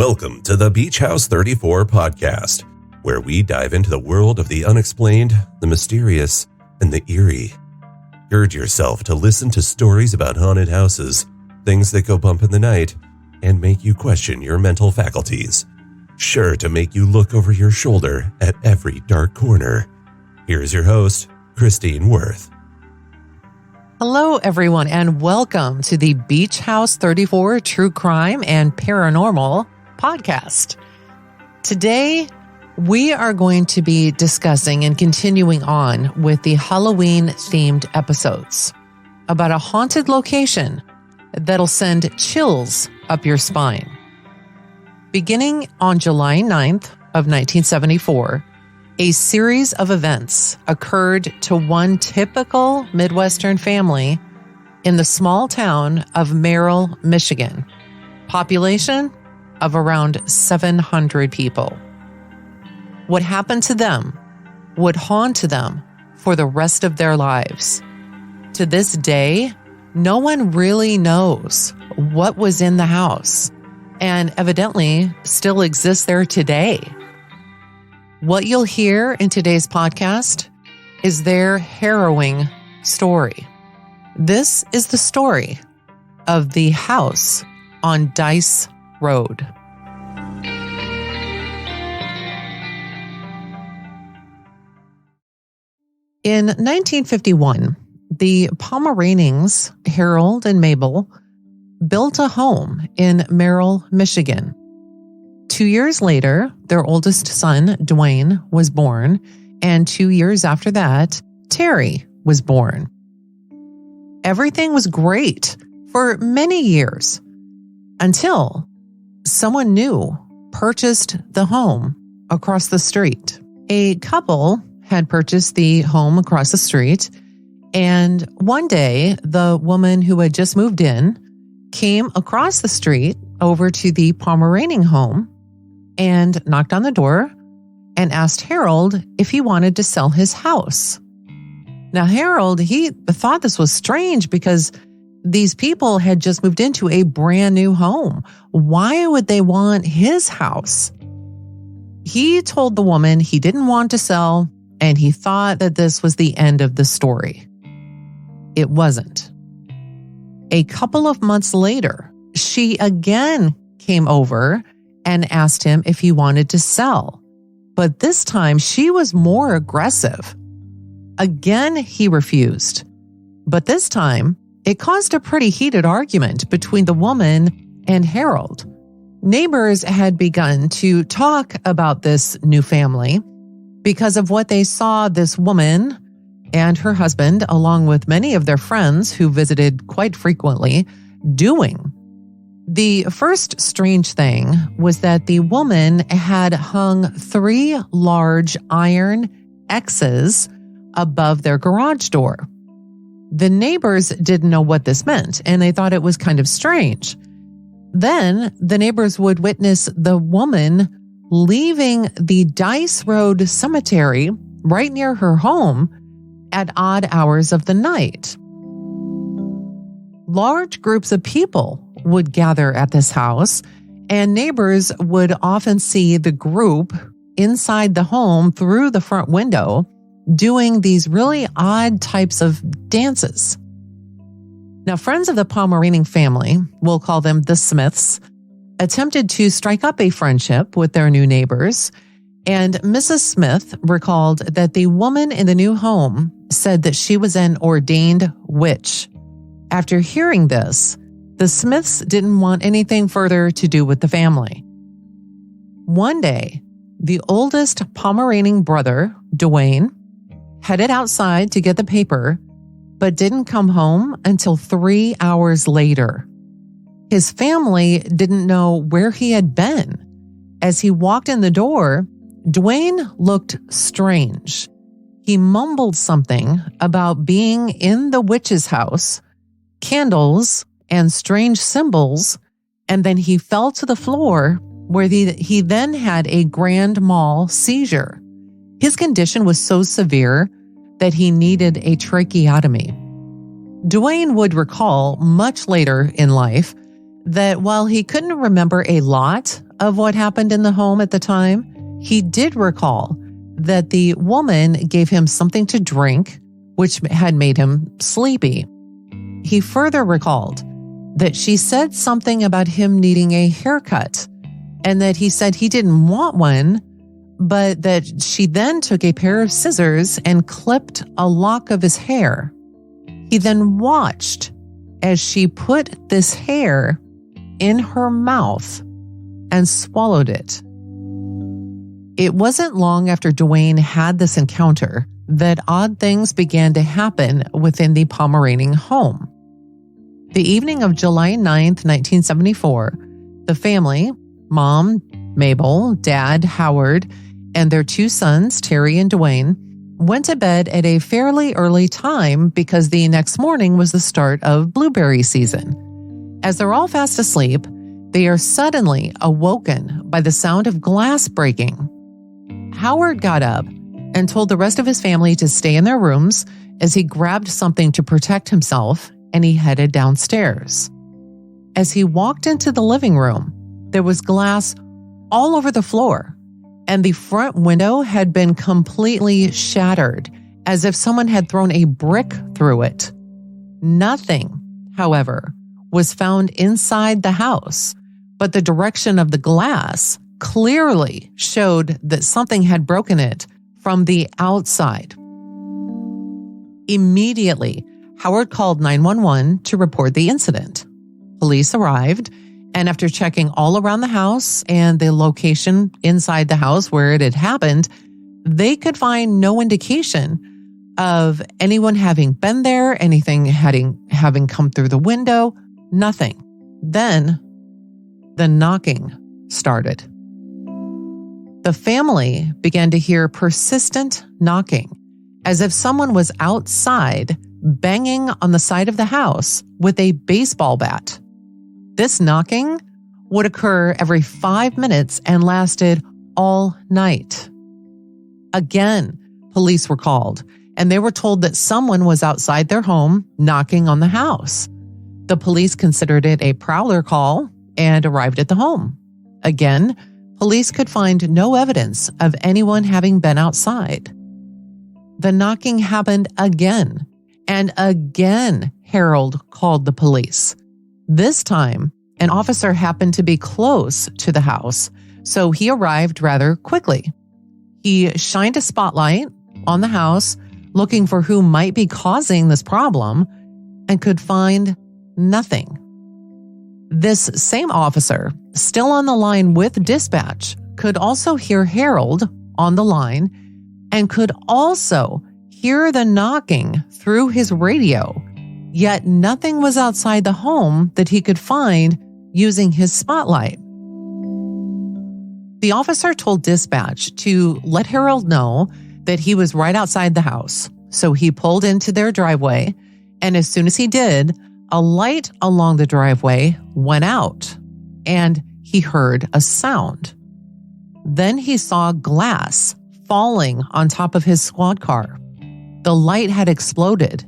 Welcome to the Beach House 34 podcast, where we dive into the world of the unexplained, the mysterious, and the eerie. Gird yourself to listen to stories about haunted houses, things that go bump in the night, and make you question your mental faculties. Sure to make you look over your shoulder at every dark corner. Here's your host, Christine Worth. Hello, everyone, and welcome to the Beach House 34 True Crime and Paranormal podcast. Today, we are going to be discussing and continuing on with the Halloween-themed episodes about a haunted location that'll send chills up your spine. Beginning on July 9th of 1974, a series of events occurred to one typical Midwestern family in the small town of Merrill, Michigan. Population of around 700 people. What happened to them would haunt them for the rest of their lives. To this day, no one really knows what was in the house, and evidently still exists there today. What you'll hear in today's podcast is their harrowing story. This is the story of the house on Dice Road. In 1951, the Pomeranings, Harold and Mabel, built a home in Merrill, Michigan. 2 years later, their oldest son, Dwayne, was born, and 2 years after that, Terry was born. Everything was great for many years until someone new purchased the home across the street. A couple had purchased the home across the street, and one day, the woman who had just moved in came across the street over to the Pomeraning home and knocked on the door and asked Harold if he wanted to sell his house. Now, Harold, he thought this was strange because these people had just moved into a brand new home. Why would they want his house? He told the woman he didn't want to sell, and he thought that this was the end of the story. It wasn't. A couple of months later, she again came over and asked him if he wanted to sell. But this time, she was more aggressive. Again, he refused. But this time, it caused a pretty heated argument between the woman and Harold. Neighbors had begun to talk about this new family because of what they saw this woman and her husband, along with many of their friends who visited quite frequently, doing. The first strange thing was that the woman had hung 3 large iron X's above their garage door. The neighbors didn't know what this meant, and they thought it was kind of strange. Then the neighbors would witness the woman leaving the Dice Road Cemetery right near her home at odd hours of the night. Large groups of people would gather at this house, and neighbors would often see the group inside the home through the front window doing these really odd types of dances. Now, friends of the Pomeraning family, we'll call them the Smiths, attempted to strike up a friendship with their new neighbors, and Mrs. Smith recalled that the woman in the new home said that she was an ordained witch. After hearing this, the Smiths didn't want anything further to do with the family. One day, the oldest Pomeraning brother, Dwayne, headed outside to get the paper, but didn't come home until 3 hours later. His family didn't know where he had been. As he walked in the door, Dwayne looked strange. He mumbled something about being in the witch's house, candles, and strange symbols, and then he fell to the floor where he then had a grand mal seizure. His condition was so severe that he needed a tracheotomy. Dwayne would recall much later in life that while he couldn't remember a lot of what happened in the home at the time, he did recall that the woman gave him something to drink, which had made him sleepy. He further recalled that she said something about him needing a haircut, and that he said he didn't want one, but that she then took a pair of scissors and clipped a lock of his hair. He then watched as she put this hair in her mouth and swallowed it. It wasn't long after Dwayne had this encounter that odd things began to happen within the Pomeranian home. The evening of July 9th, 1974, the family, Mom, Mabel, Dad, Howard, and their two sons, Terry and Dwayne, went to bed at a fairly early time because the next morning was the start of blueberry season. As they're all fast asleep, they are suddenly awoken by the sound of glass breaking. Howard got up and told the rest of his family to stay in their rooms as he grabbed something to protect himself and he headed downstairs. As he walked into the living room, there was glass all over the floor, and the front window had been completely shattered, as if someone had thrown a brick through it. Nothing, however, was found inside the house, but the direction of the glass clearly showed that something had broken it from the outside. Immediately, Howard called 911 to report the incident. Police arrived, and after checking all around the house and the location inside the house where it had happened, they could find no indication of anyone having been there, anything having come through the window, nothing. Then the knocking started. The family began to hear persistent knocking, as if someone was outside banging on the side of the house with a baseball bat. This knocking would occur every 5 minutes and lasted all night. Again, police were called, and they were told that someone was outside their home knocking on the house. The police considered it a prowler call and arrived at the home. Again, police could find no evidence of anyone having been outside. The knocking happened again, and again Harold called the police. This time, an officer happened to be close to the house, so he arrived rather quickly. He shined a spotlight on the house, looking for who might be causing this problem, and could find nothing. This same officer, still on the line with dispatch, could also hear Harold on the line and could also hear the knocking through his radio, yet nothing was outside the home that he could find using his spotlight. The officer told dispatch to let Harold know that he was right outside the house, so he pulled into their driveway, and as soon as he did, a light along the driveway went out, and he heard a sound. Then he saw glass falling on top of his squad car. The light had exploded,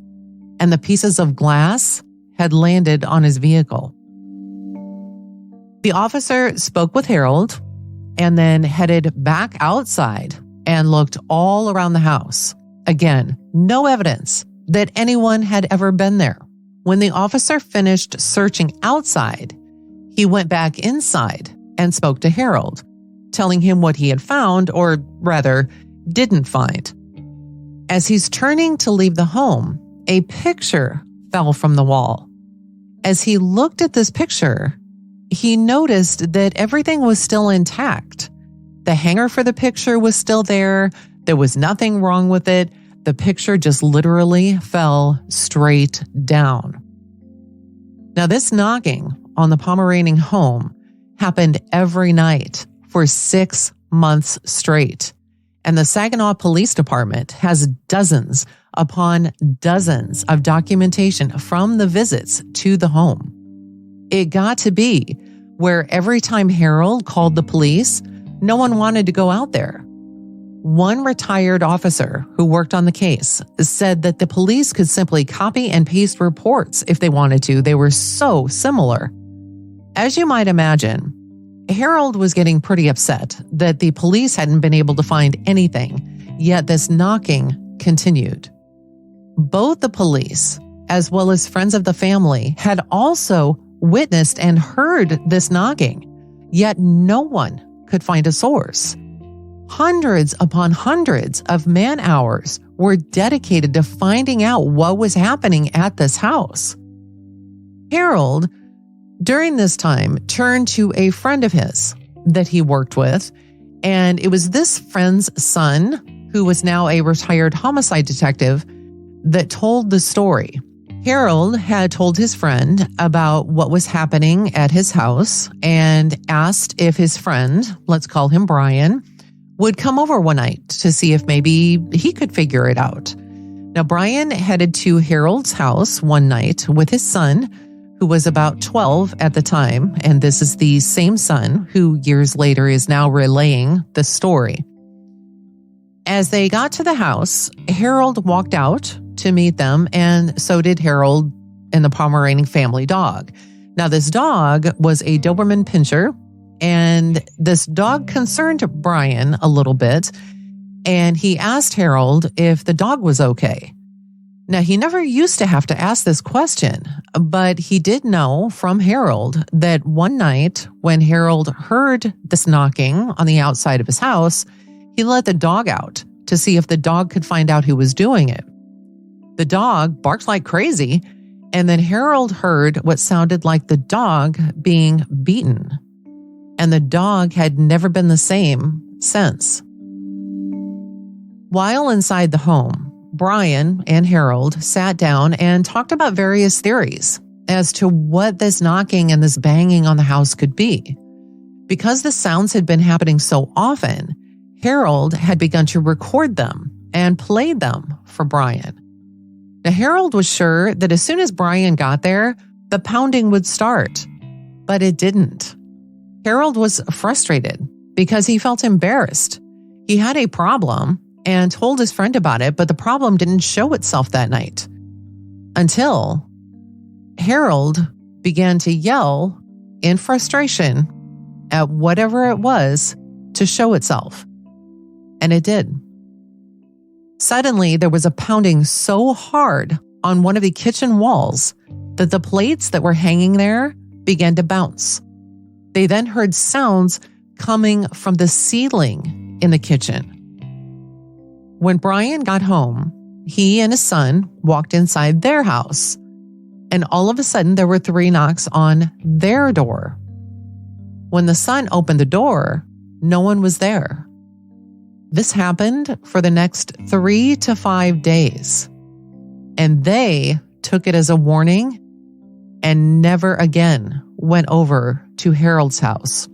and the pieces of glass had landed on his vehicle. The officer spoke with Harold and then headed back outside and looked all around the house. Again, no evidence that anyone had ever been there. When the officer finished searching outside, he went back inside and spoke to Harold, telling him what he had found, or rather, didn't find. As he's turning to leave the home, a picture fell from the wall. As he looked at this picture, he noticed that everything was still intact. The hanger for the picture was still there. There was nothing wrong with it. The picture just literally fell straight down. Now, this knocking on the Pomeranian home happened every night for 6 months straight. And the Saginaw Police Department has dozens upon dozens of documentation from the visits to the home. It got to be where every time Harold called the police, no one wanted to go out there. One retired officer who worked on the case said that the police could simply copy and paste reports if they wanted to. They were so similar. As you might imagine, Harold was getting pretty upset that the police hadn't been able to find anything, yet this knocking continued. Both the police, as well as friends of the family, had also witnessed and heard this knocking, yet no one could find a source. Hundreds upon hundreds of man-hours were dedicated to finding out what was happening at this house. Harold, during this time, turned to a friend of his that he worked with, and it was this friend's son, who was now a retired homicide detective, that told the story. Harold had told his friend about what was happening at his house and asked if his friend, let's call him Brian, would come over one night to see if maybe he could figure it out. Now, Brian headed to Harold's house one night with his son, who was about 12 at the time, and this is the same son who years later is now relaying the story. As they got to the house, Harold walked out to meet them, and so did Harold and the Pomeranian family dog. Now, this dog was a Doberman Pinscher, and this dog concerned Brian a little bit, and he asked Harold if the dog was okay. Now, he never used to have to ask this question, but he did know from Harold that one night when Harold heard this knocking on the outside of his house, he let the dog out to see if the dog could find out who was doing it. The dog barked like crazy, and then Harold heard what sounded like the dog being beaten. And the dog had never been the same since. While inside the home, Brian and Harold sat down and talked about various theories as to what this knocking and this banging on the house could be. Because the sounds had been happening so often, Harold had begun to record them and play them for Brian. Now, Harold was sure that as soon as Brian got there, the pounding would start, but it didn't. Harold was frustrated because he felt embarrassed. He had a problem and told his friend about it, but the problem didn't show itself that night until Harold began to yell in frustration at whatever it was to show itself. And it did. Suddenly, there was a pounding so hard on one of the kitchen walls that the plates that were hanging there began to bounce. They then heard sounds coming from the ceiling in the kitchen. When Brian got home, he and his son walked inside their house, and all of a sudden there were 3 knocks on their door. When the son opened the door, no one was there. This happened for the next 3 to 5 days, and they took it as a warning and never again went over to Harold's house.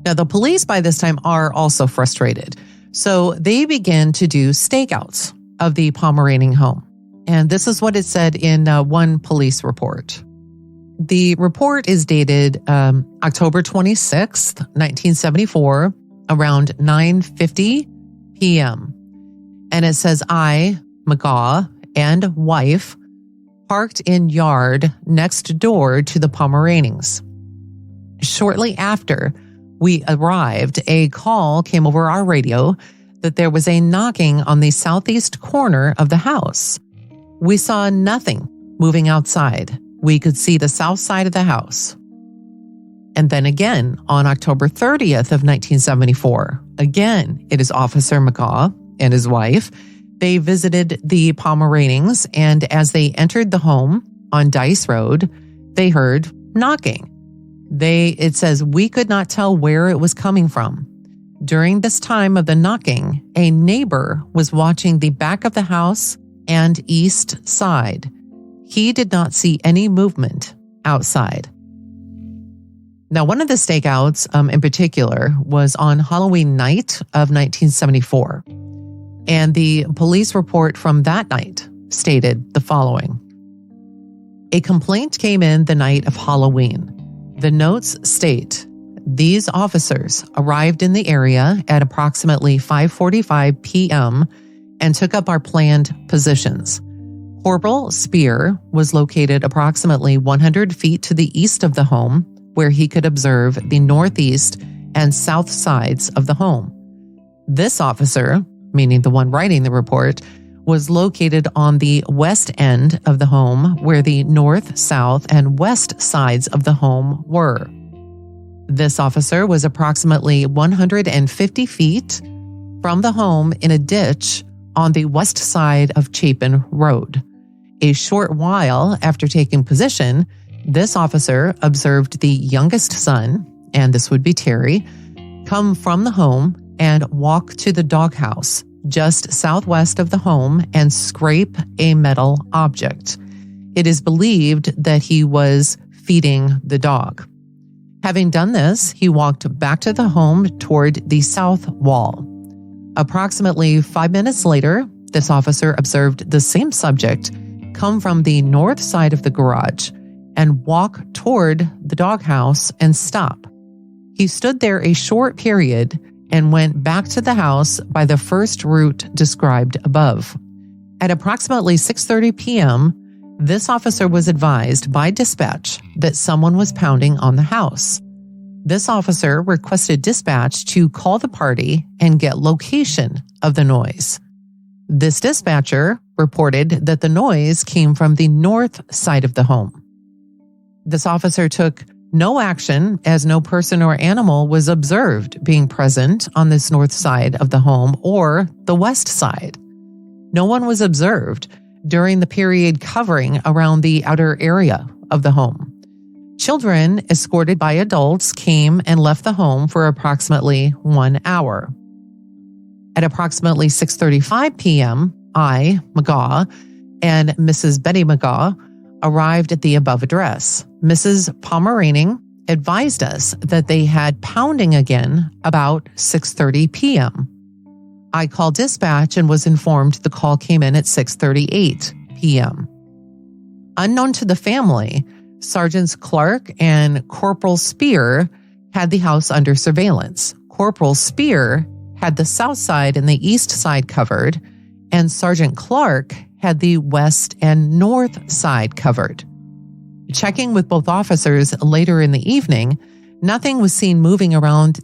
Now, the police by this time are also frustrated, so they began to do stakeouts of the Pomeranian home. And this is what it said in one police report. The report is dated October 26th, 1974, around 9:50 p.m. And it says, I, McGaw, and wife parked in yard next door to the Pomeranians. Shortly after we arrived, a call came over our radio that there was a knocking on the southeast corner of the house. We saw nothing moving outside. We could see the south side of the house. And then again, on October 30th of 1974, again, it is Officer McGaw and his wife. They visited the Pomeranians, and as they entered the home on Dice Road, they heard knocking. It says, we could not tell where it was coming from. During this time of the knocking, a neighbor was watching the back of the house and east side. He did not see any movement outside. Now, one of the stakeouts in particular was on Halloween night of 1974. And the police report from that night stated the following. A complaint came in the night of Halloween. The notes state, these officers arrived in the area at approximately 5:45 p.m. and took up our planned positions. Corporal Spear was located approximately 100 feet to the east of the home, where he could observe the northeast and south sides of the home. This officer, meaning the one writing the report, was located on the west end of the home where the north, south, and west sides of the home were. This officer was approximately 150 feet from the home in a ditch on the west side of Chapin Road. A short while after taking position, this officer observed the youngest son, and this would be Terry, come from the home and walk to the doghouse just southwest of the home and scrape a metal object. It is believed that he was feeding the dog. Having done this, he walked back to the home toward the south wall. Approximately 5 minutes later, this officer observed the same subject come from the north side of the garage and walk toward the doghouse and stop. He stood there a short period and went back to the house by the first route described above. At approximately 6:30 p.m., this officer was advised by dispatch that someone was pounding on the house. This officer requested dispatch to call the party and get location of the noise. This dispatcher reported that the noise came from the north side of the home. This officer took no action as no person or animal was observed being present on this north side of the home or the west side. No one was observed during the period covering around the outer area of the home. Children escorted by adults came and left the home for approximately 1 hour. At approximately 6:35 p.m., I, McGaw, and Mrs. Betty McGaw arrived at the above address. Mrs. Pomeranian advised us that they had pounding again about 6:30 p.m. I called dispatch and was informed the call came in at 6:38 p.m. Unknown to the family, Sergeants Clark and Corporal Spear had the house under surveillance. Corporal Spear had the south side and the east side covered, and Sergeant Clark had the west and north side covered. Checking with both officers later in the evening, nothing was seen moving around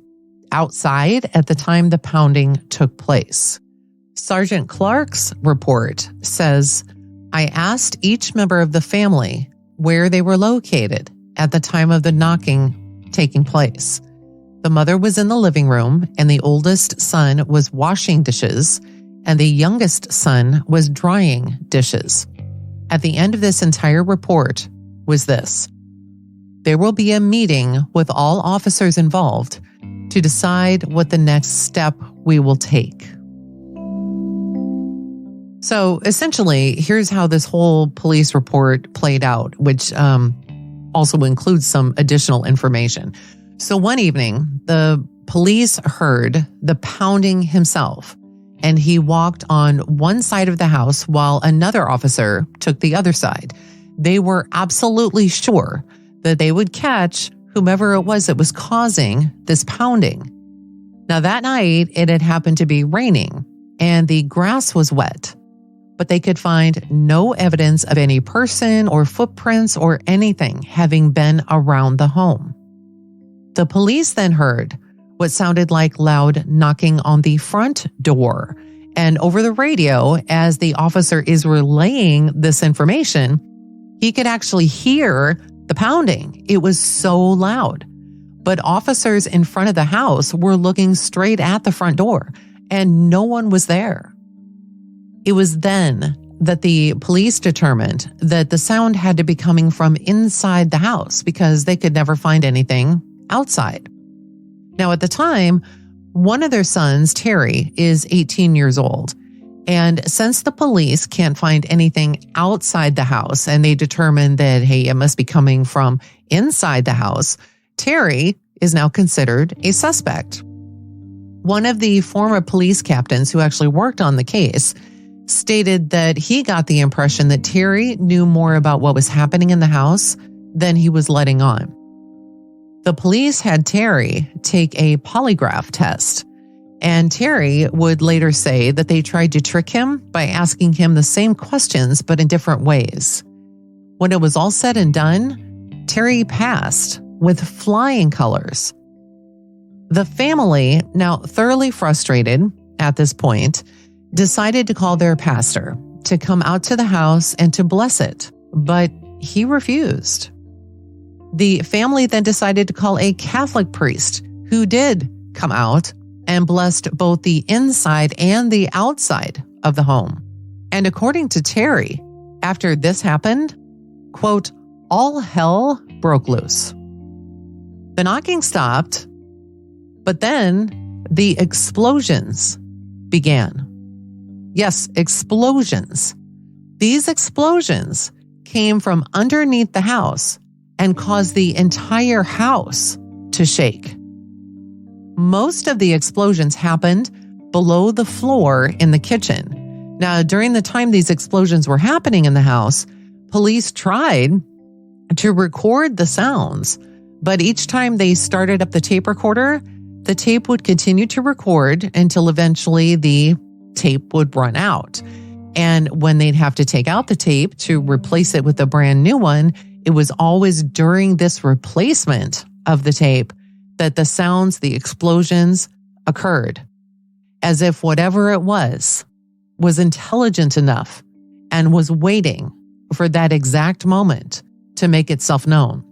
outside at the time the pounding took place. Sergeant Clark's report says, I asked each member of the family where they were located at the time of the knocking taking place. The mother was in the living room and the oldest son was washing dishes and the youngest son was drying dishes. At the end of this entire report was this: there will be a meeting with all officers involved to decide what the next step we will take. So essentially, here's how this whole police report played out, which also includes some additional information. So one evening, the police heard the pounding himself, and he walked on one side of the house while another officer took the other side. They were absolutely sure that they would catch whomever it was that was causing this pounding. Now that night, it had happened to be raining and the grass was wet, but they could find no evidence of any person or footprints or anything having been around the home. The police then heard what sounded like loud knocking on the front door. And over the radio, as the officer is relaying this information, he could actually hear the pounding. It was so loud. But officers in front of the house were looking straight at the front door, and no one was there. It was then that the police determined that the sound had to be coming from inside the house because they could never find anything outside. Now, at the time, one of their sons, Terry, is 18 years old. And since the police can't find anything outside the house and they determined that, hey, it must be coming from inside the house, Terry is now considered a suspect. One of the former police captains who actually worked on the case stated that he got the impression that Terry knew more about what was happening in the house than he was letting on. The police had Terry take a polygraph test, and Terry would later say that they tried to trick him by asking him the same questions but in different ways. When it was all said and done, Terry passed with flying colors. The family, now thoroughly frustrated at this point, decided to call their pastor to come out to the house and to bless it, but he refused. The family then decided to call a Catholic priest who did come out and blessed both the inside and the outside of the home. And according to Terry, after this happened, quote, all hell broke loose. The knocking stopped, but then the explosions began. Yes, explosions. These explosions came from underneath the house and caused the entire house to shake. Most of the explosions happened below the floor in the kitchen. Now, during the time these explosions were happening in the house, police tried to record the sounds, but each time they started up the tape recorder, the tape would continue to record until eventually the tape would run out. And when they'd have to take out the tape to replace it with a brand new one, it was always during this replacement of the tape that the sounds, the explosions occurred, as if whatever it was intelligent enough and was waiting for that exact moment to make itself known.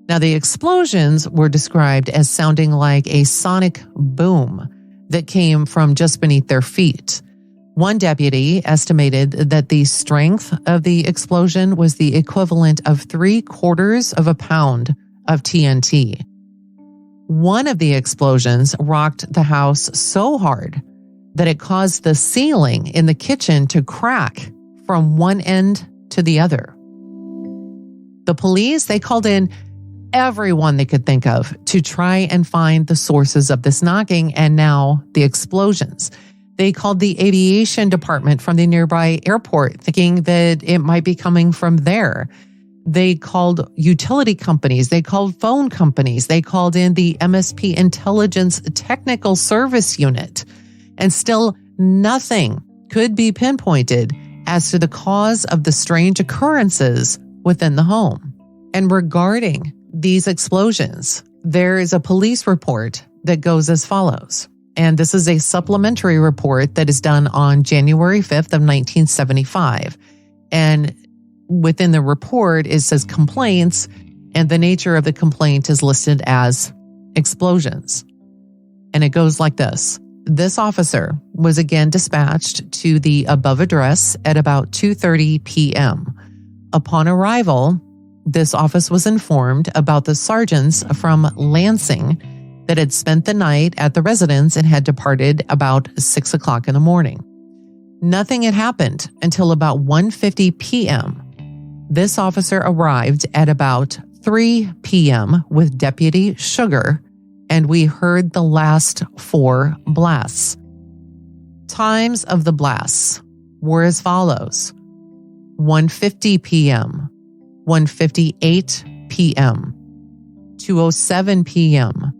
Now, the explosions were described as sounding like a sonic boom that came from just beneath their feet. One deputy estimated that the strength of the explosion was the equivalent of 3/4 pound of TNT. One of the explosions rocked the house so hard that it caused the ceiling in the kitchen to crack from one end to the other. The police, they called in everyone they could think of to try and find the sources of this knocking and now the explosions. They called the aviation department from the nearby airport, thinking that it might be coming from there. They called utility companies. They called phone companies. They called in the MSP Intelligence Technical Service Unit. And still nothing could be pinpointed as to the cause of the strange occurrences within the home. And regarding these explosions, there is a police report that goes as follows. And this is a supplementary report that is done on January 5th of 1975. And within the report, it says complaints, and the nature of the complaint is listed as explosions. And it goes like this. This officer was again dispatched to the above address at about 2:30 p.m. Upon arrival, this office was informed about the sergeants from Lansing that had spent the night at the residence and had departed about 6 o'clock in the morning. Nothing had happened until about 1:50 p.m. This officer arrived at about 3 p.m. with Deputy Sugar, and we heard the last 4 blasts. Times of the blasts were as follows: 1:50 p.m., 1:58 p.m., 2:07 p.m.,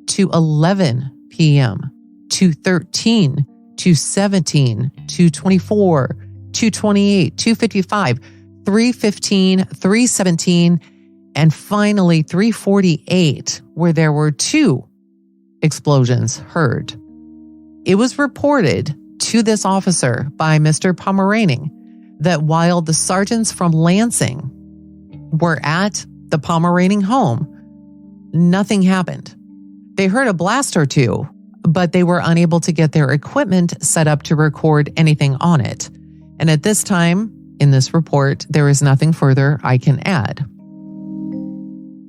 2:11 p.m., 2:13, 2:17, 2:24, 2:28, 2:55, 3:15, 3:17, and finally 3:48, where there were 2 explosions heard. It was reported to this officer by Mr. Pomeraning that while the sergeants from Lansing were at the Pomeraning home, nothing happened. They heard a blast or 2, but they were unable to get their equipment set up to record anything on it. And at this time, in this report, there is nothing further I can add.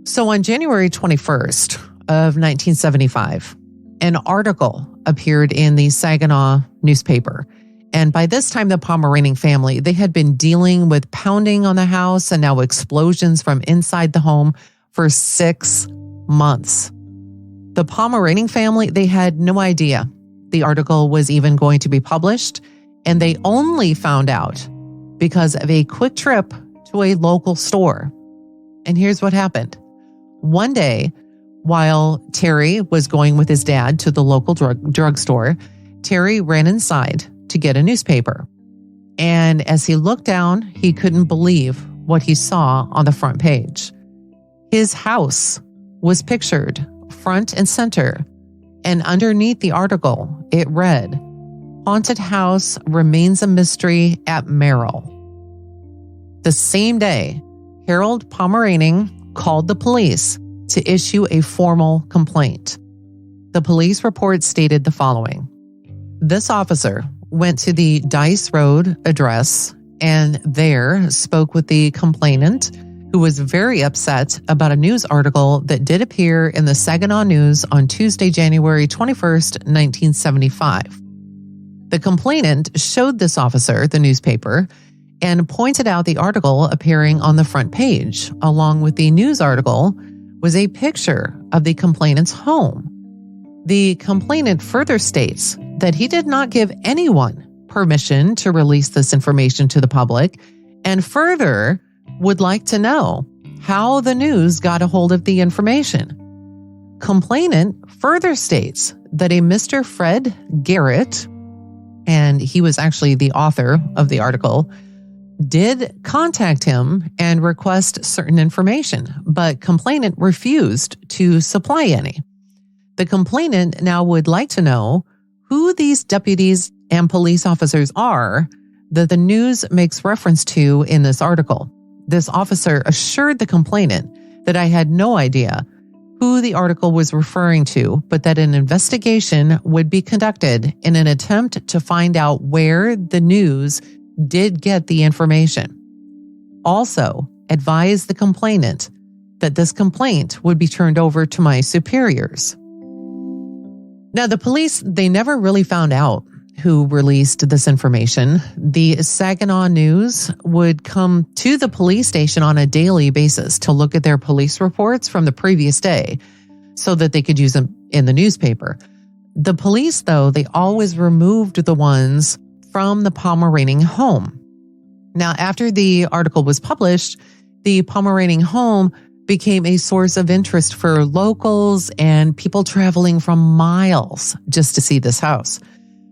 So on January 21st of 1975, an article appeared in the Saginaw newspaper. And by this time, the Pomeraning family, they had been dealing with pounding on the house and now explosions from inside the home for 6 months. The Pomeraning family, they had no idea the article was even going to be published, and they only found out because of a quick trip to a local store. And here's what happened. One day, while Terry was going with his dad to the local drugstore, Terry ran inside to get a newspaper. And as he looked down, he couldn't believe what he saw on the front page. His house was pictured front and center, and underneath the article, it read, "Haunted house remains a mystery at Merrill." The same day, Harold Pomeraning called the police to issue a formal complaint. The police report stated the following. This officer went to the Dice Road address and there spoke with the complainant, who was very upset about a news article that did appear in the Saginaw News on Tuesday, January 21st, 1975. The complainant showed this officer the newspaper and pointed out the article appearing on the front page. Along with the news article was a picture of the complainant's home. The complainant further states that he did not give anyone permission to release this information to the public, and further would like to know how the news got a hold of the information. Complainant further states that a Mr. Fred Garrett, and he was actually the author of the article, did contact him and request certain information, but complainant refused to supply any. The complainant now would like to know who these deputies and police officers are that the news makes reference to in this article. This officer assured the complainant that I had no idea who the article was referring to, but that an investigation would be conducted in an attempt to find out where the news did get the information. Also, advised the complainant that this complaint would be turned over to my superiors. Now, the police, they never really found out who released this information. The Saginaw News would come to the police station on a daily basis to look at their police reports from the previous day so that they could use them in the newspaper. The police, though, they always removed the ones from the Pomeraning home. Now, after the article was published, the Pomeraning home became a source of interest for locals and people traveling from miles just to see this house.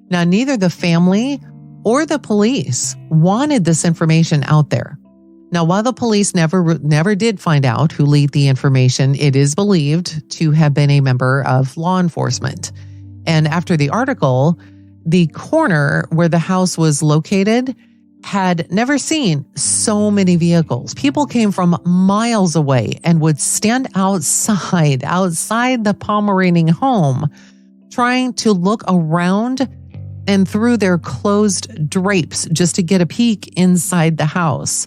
Now, neither the family or the police wanted this information out there. Now, while the police never did find out who leaked the information, it is believed to have been a member of law enforcement. And after the article, the corner where the house was located had never seen so many vehicles. People came from miles away and would stand outside the Pomeraning home, trying to look around and through their closed drapes just to get a peek inside the house.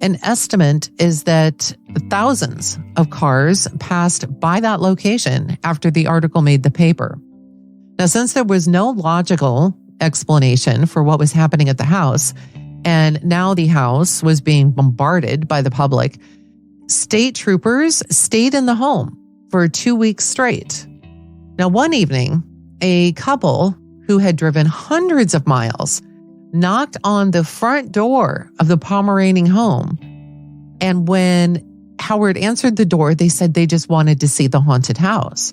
An estimate is that thousands of cars passed by that location after the article made the paper. Now, since there was no logical explanation for what was happening at the house, and now the house was being bombarded by the public, state troopers stayed in the home for 2 weeks straight. Now, one evening, a couple who had driven hundreds of miles knocked on the front door of the Pomeraning home. And when Howard answered the door, they said they just wanted to see the haunted house.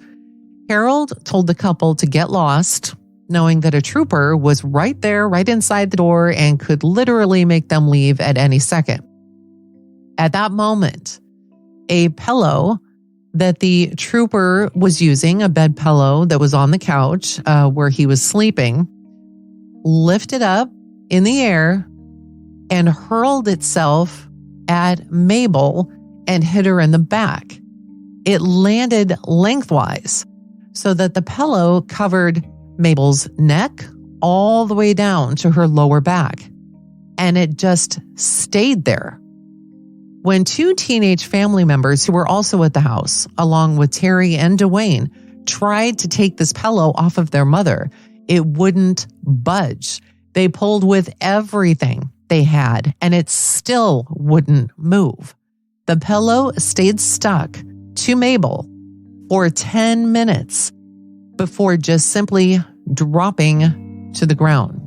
Harold told the couple to get lost, knowing that a trooper was right there, right inside the door, and could literally make them leave at any second. At that moment, a pillow that the trooper was using, a bed pillow that was on the couch where he was sleeping, lifted up in the air and hurled itself at Mabel and hit her in the back. It landed lengthwise so that the pillow covered Mabel's neck all the way down to her lower back, and it just stayed there. When two teenage family members who were also at the house, along with Terry and Dwayne, tried to take this pillow off of their mother, it wouldn't budge. They pulled with everything they had, and it still wouldn't move. The pillow stayed stuck to Mabel for 10 minutes before just simply dropping to the ground.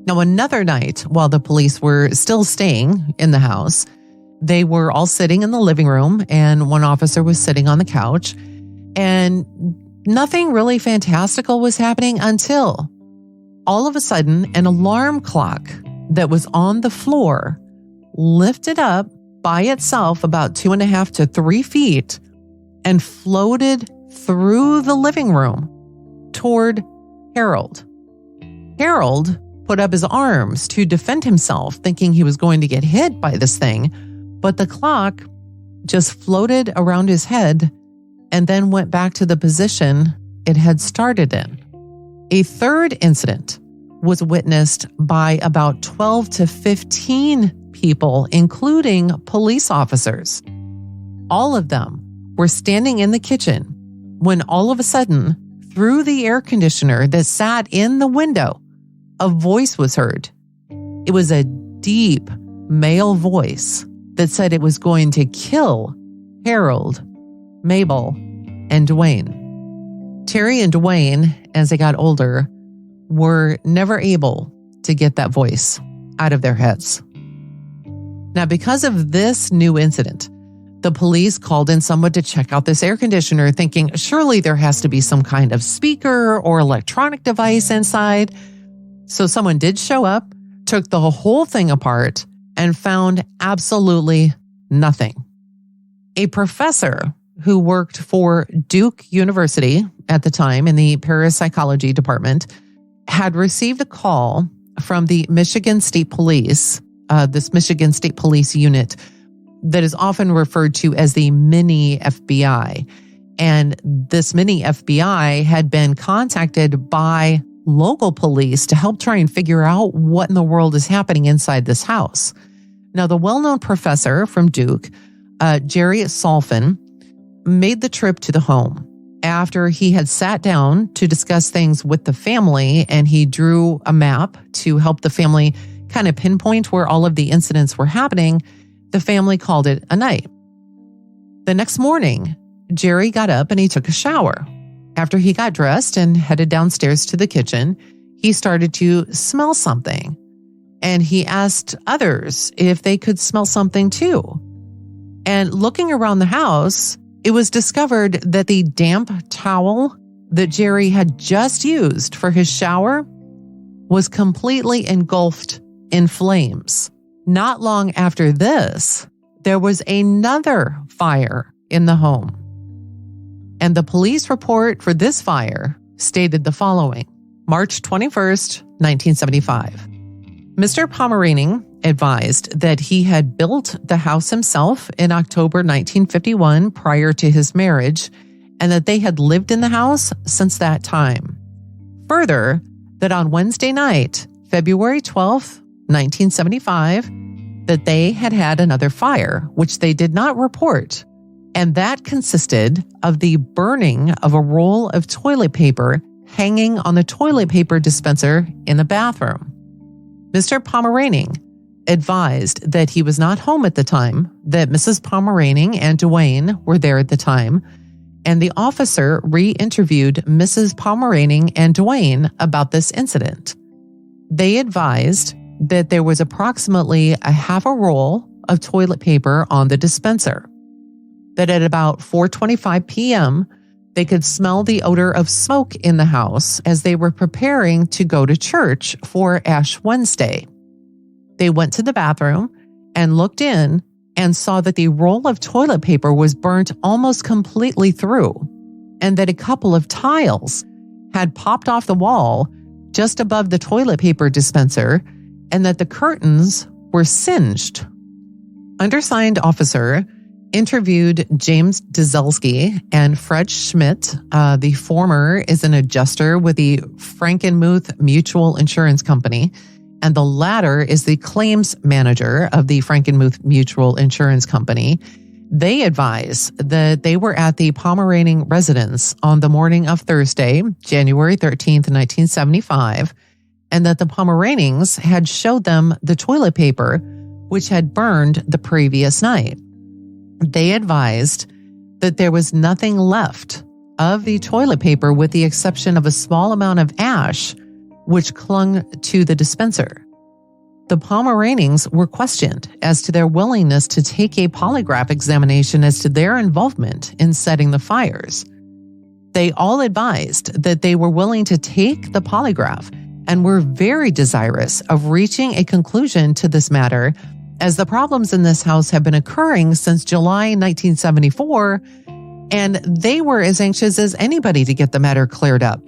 Now, another night, while the police were still staying in the house, they were all sitting in the living room, and one officer was sitting on the couch, and nothing really fantastical was happening until all of a sudden an alarm clock that was on the floor lifted up by itself about 2.5 to 3 feet and floated through the living room toward Harold. Harold put up his arms to defend himself, thinking he was going to get hit by this thing, but the clock just floated around his head and then went back to the position it had started in. A third incident was witnessed by about 12 to 15 people, including police officers. All of them were standing in the kitchen when all of a sudden, through the air conditioner that sat in the window, a voice was heard. It was a deep male voice that said it was going to kill Harold, Mabel, and Dwayne. Terry and Dwayne, as they got older, were never able to get that voice out of their heads. Now, because of this new incident, the police called in someone to check out this air conditioner, thinking surely there has to be some kind of speaker or electronic device inside. So someone did show up, took the whole thing apart, and found absolutely nothing. A professor who worked for Duke University at the time in the parapsychology department had received a call from the Michigan State Police, this Michigan State Police unit that is often referred to as the mini FBI. And this mini FBI had been contacted by local police to help try and figure out what in the world is happening inside this house. Now, the well-known professor from Duke, Jerry Solfin, made the trip to the home after he had sat down to discuss things with the family, and he drew a map to help the family kind of pinpoint where all of the incidents were happening. The family called it a night. The next morning, Jerry got up and he took a shower. After he got dressed and headed downstairs to the kitchen, he started to smell something. And he asked others if they could smell something too. And looking around the house, it was discovered that the damp towel that Jerry had just used for his shower was completely engulfed in flames. Not long after this, there was another fire in the home. And the police report for this fire stated the following: March 21st, 1975. Mr. Pomeranian advised that he had built the house himself in October 1951 prior to his marriage, and that they had lived in the house since that time. Further, that on Wednesday night, February 12th, 1975, that they had had another fire, which they did not report, and that consisted of the burning of a roll of toilet paper hanging on the toilet paper dispenser in the bathroom. Mr. Pomeranian advised that he was not home at the time, that Mrs. Pomeranian and Dwayne were there at the time, and the officer re-interviewed Mrs. Pomeranian and Dwayne about this incident. They advised that there was approximately a half a roll of toilet paper on the dispenser, that at about 4:25 p.m., they could smell the odor of smoke in the house as they were preparing to go to church for Ash Wednesday. They went to the bathroom and looked in and saw that the roll of toilet paper was burnt almost completely through, and that a couple of tiles had popped off the wall just above the toilet paper dispenser, and that the curtains were singed. Undersigned officer interviewed James Dzelski and Fred Schmidt. The former is an adjuster with the Frankenmuth Mutual Insurance Company, and the latter is the claims manager of the Frankenmuth Mutual Insurance Company. They advise that they were at the Pomeranian residence on the morning of Thursday, January 13th, 1975, and that the Pomeranians had showed them the toilet paper, which had burned the previous night. They advised that there was nothing left of the toilet paper with the exception of a small amount of ash, which clung to the dispenser. The Pomeranians were questioned as to their willingness to take a polygraph examination as to their involvement in setting the fires. They all advised that they were willing to take the polygraph and were very desirous of reaching a conclusion to this matter as the problems in this house have been occurring since July 1974, and they were as anxious as anybody to get the matter cleared up.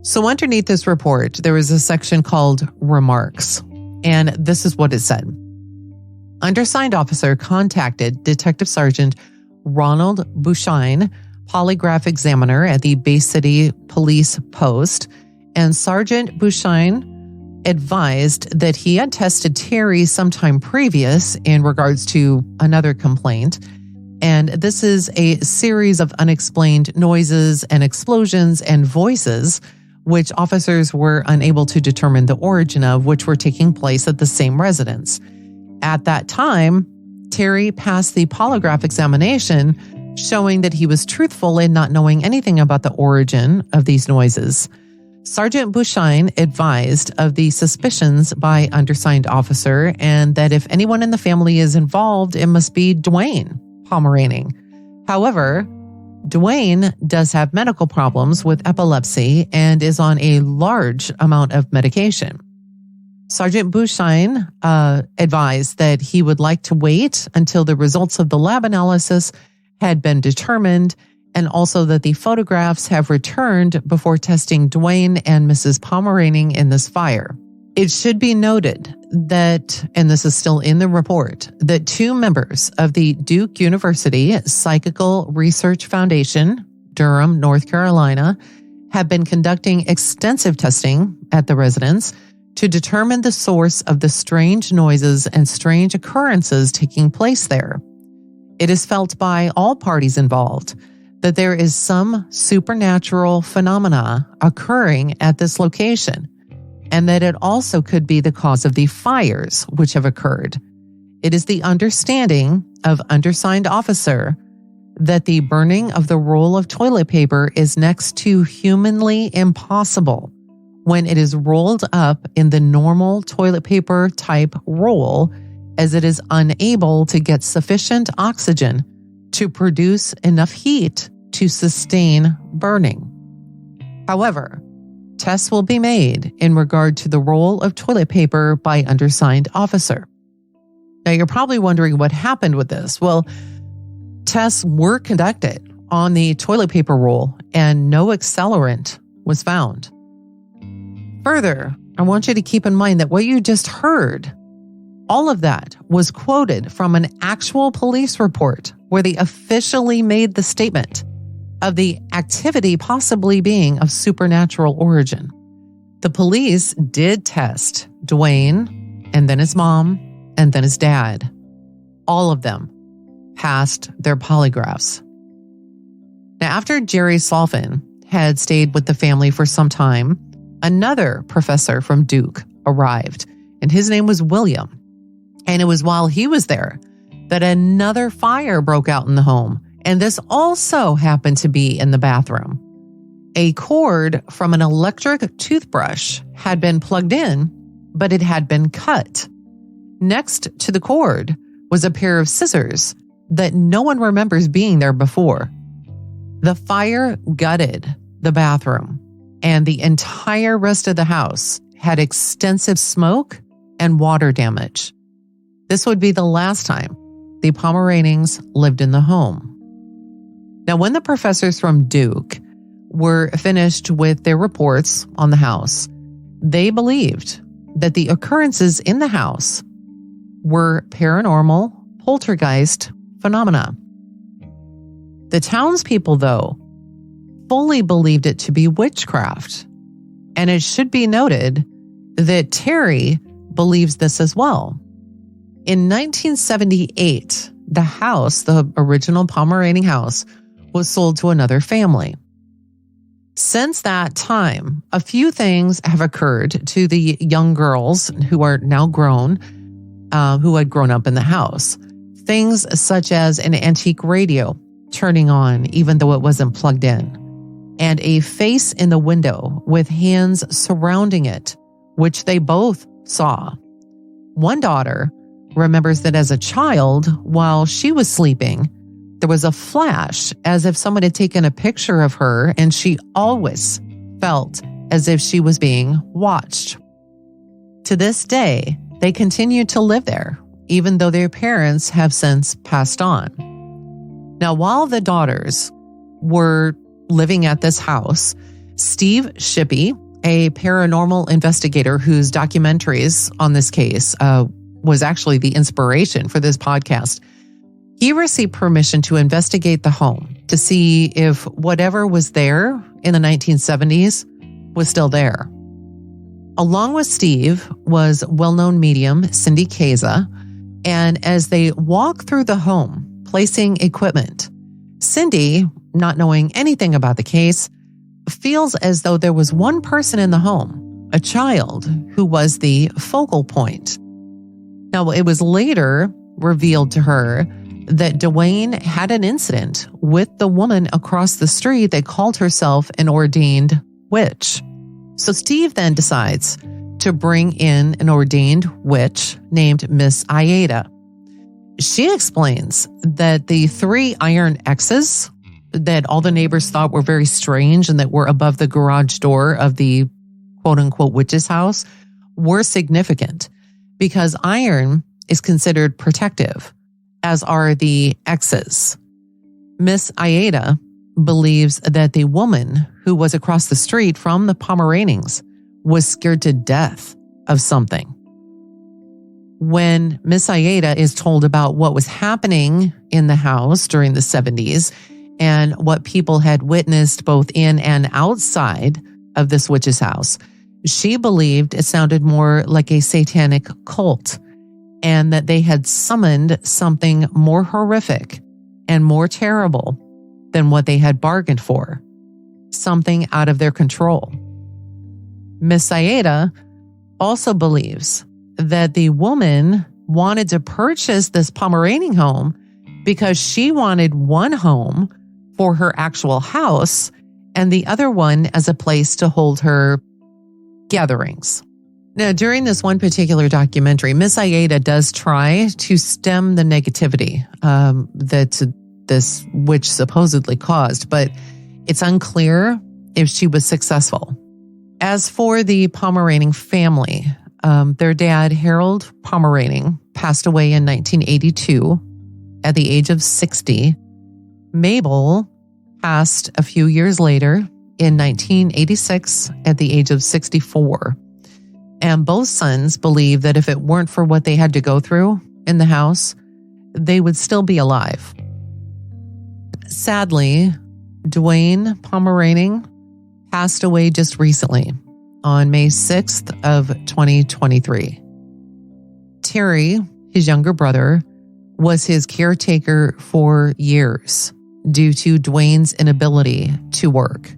So underneath this report, there was a section called Remarks, and this is what it said. Undersigned officer contacted Detective Sergeant Ronald Bushine, polygraph examiner at the Bay City Police Post, and Sergeant Bushine advised that he had tested Terry sometime previous in regards to another complaint. And this is a series of unexplained noises and explosions and voices, which officers were unable to determine the origin of, which were taking place at the same residence. At that time, Terry passed the polygraph examination, showing that he was truthful in not knowing anything about the origin of these noises. Sergeant Bushine advised of the suspicions by undersigned officer and that if anyone in the family is involved, it must be Dwayne Pomeranian. However, Dwayne does have medical problems with epilepsy and is on a large amount of medication. Sergeant Bushine advised that he would like to wait until the results of the lab analysis had been determined, and also that the photographs have returned before testing Dwayne and Mrs. Pomeranian in this fire. It should be noted that, and this is still in the report, that 2 members of the Duke University Psychical Research Foundation, Durham, North Carolina, have been conducting extensive testing at the residence to determine the source of the strange noises and strange occurrences taking place there. It is felt by all parties involved that there is some supernatural phenomena occurring at this location, and that it also could be the cause of the fires which have occurred. It is the understanding of undersigned officer that the burning of the roll of toilet paper is next to humanly impossible when it is rolled up in the normal toilet paper type roll, as it is unable to get sufficient oxygen to produce enough heat to sustain burning. However, tests will be made in regard to the roll of toilet paper by undersigned officer. Now, you're probably wondering what happened with this. Well, tests were conducted on the toilet paper roll and no accelerant was found. Further, I want you to keep in mind that what you just heard, all of that was quoted from an actual police report where they officially made the statement of the activity possibly being of supernatural origin. The police did test Dwayne, and then his mom, and then his dad. All of them passed their polygraphs. Now, after Jerry Solfin had stayed with the family for some time, another professor from Duke arrived, and his name was William. And it was while he was there that another fire broke out in the home. And this also happened to be in the bathroom. A cord from an electric toothbrush had been plugged in, but it had been cut. Next to the cord was a pair of scissors that no one remembers being there before. The fire gutted the bathroom, and the entire rest of the house had extensive smoke and water damage. This would be the last time the Pomeranians lived in the home. Now, when the professors from Duke were finished with their reports on the house, they believed that the occurrences in the house were paranormal poltergeist phenomena. The townspeople, though, fully believed it to be witchcraft. And it should be noted that Terry believes this as well. In 1978, the house, the original Pomeranian house, was sold to another family. Since that time, a few things have occurred to the young girls who are now grown, who had grown up in the house. Things such as an antique radio turning on even though it wasn't plugged in, and a face in the window with hands surrounding it, which they both saw. One daughter remembers that as a child, while she was sleeping, there was a flash as if someone had taken a picture of her, and she always felt as if she was being watched. To this day, they continue to live there, even though their parents have since passed on. Now, while the daughters were living at this house, Steve Shippey, a paranormal investigator whose documentaries on this case was actually the inspiration for this podcast, he received permission to investigate the home to see if whatever was there in the 1970s was still there. Along with Steve was well-known medium Cindy Kaza, and as they walk through the home, placing equipment, Cindy, not knowing anything about the case, feels as though there was one person in the home, a child, who was the focal point. Now, it was later revealed to her that Dwayne had an incident with the woman across the street that called herself an ordained witch. So Steve then decides to bring in an ordained witch named Miss Aida. She explains that the 3 iron X's that all the neighbors thought were very strange and that were above the garage door of the quote-unquote witch's house were significant because iron is considered protective, as are the X's. Miss Aida believes that the woman who was across the street from the Pomeranians was scared to death of something. When Miss Aida is told about what was happening in the house during the 70s and what people had witnessed both in and outside of this witch's house, she believed it sounded more like a satanic cult and that they had summoned something more horrific and more terrible than what they had bargained for, something out of their control. Miss Aida also believes that the woman wanted to purchase this Pomeranian home because she wanted one home for her actual house and the other one as a place to hold her gatherings. Now, during this one particular documentary, Miss Aida does try to stem the negativity that this witch supposedly caused, but it's unclear if she was successful. As for the Pomeranian family, their dad, Harold Pomeranian, passed away in 1982 at the age of 60. Mabel passed a few years later in 1986 at the age of 64. And both sons believe that if it weren't for what they had to go through in the house, they would still be alive. Sadly, Dwayne Pomeranian passed away just recently on May 6th of 2023. Terry, his younger brother, was his caretaker for years due to Dwayne's inability to work.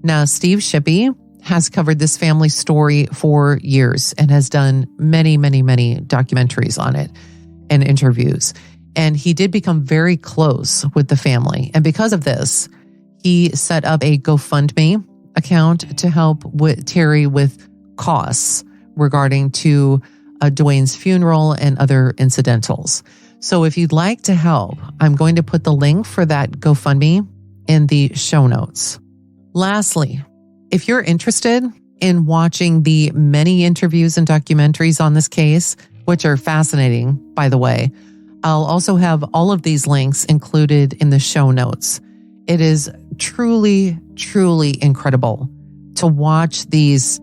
Now, Steve Shippey has covered this family story for years and has done many, many, many documentaries on it and interviews. And he did become very close with the family. And because of this, he set up a GoFundMe account to help with Terry with costs regarding to Dwayne's funeral and other incidentals. So if you'd like to help, I'm going to put the link for that GoFundMe in the show notes. Lastly, if you're interested in watching the many interviews and documentaries on this case, which are fascinating, by the way, I'll also have all of these links included in the show notes. It is truly, truly incredible to watch these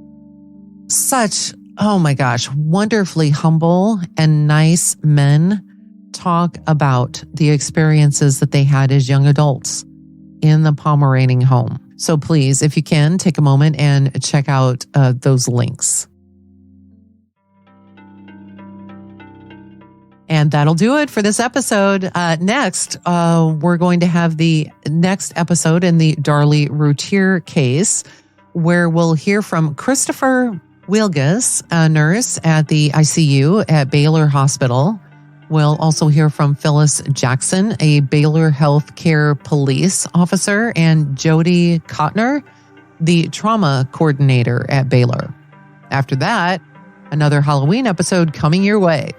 such, oh my gosh, wonderfully humble and nice men talk about the experiences that they had as young adults in the Pomeranian home. So please, if you can, take a moment and check out those links. And that'll do it for this episode. Next, we're going to have the next episode in the Darlie Routier case, where we'll hear from Christopher Wilgus, a nurse at the ICU at Baylor Hospital. We'll also hear from Phyllis Jackson, a Baylor Healthcare Police officer, and Jody Kotner, the trauma coordinator at Baylor. After that, another Halloween episode coming your way.